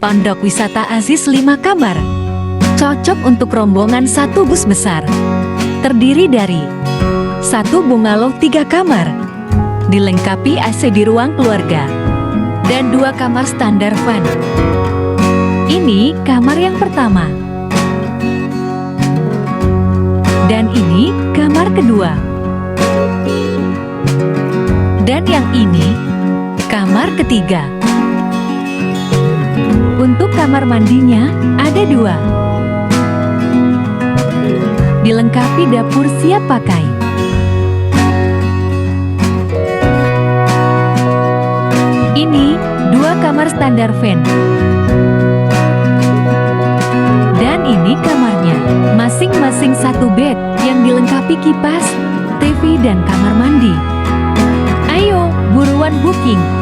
Pondok wisata Aziz 5 kamar. Cocok untuk rombongan 1 bus besar. Terdiri dari 1 bungalow 3 kamar. Dilengkapi AC di ruang keluarga. Dan 2 kamar standar van. Ini kamar yang pertama. Dan ini kamar kedua. Dan yang ini kamar ketiga. Untuk kamar mandinya ada 2. Dilengkapi dapur siap pakai. Ini 2 kamar standar van. Dan ini kamarnya, masing-masing 1 bed yang dilengkapi kipas, TV dan kamar mandi. Ayo, buruan booking!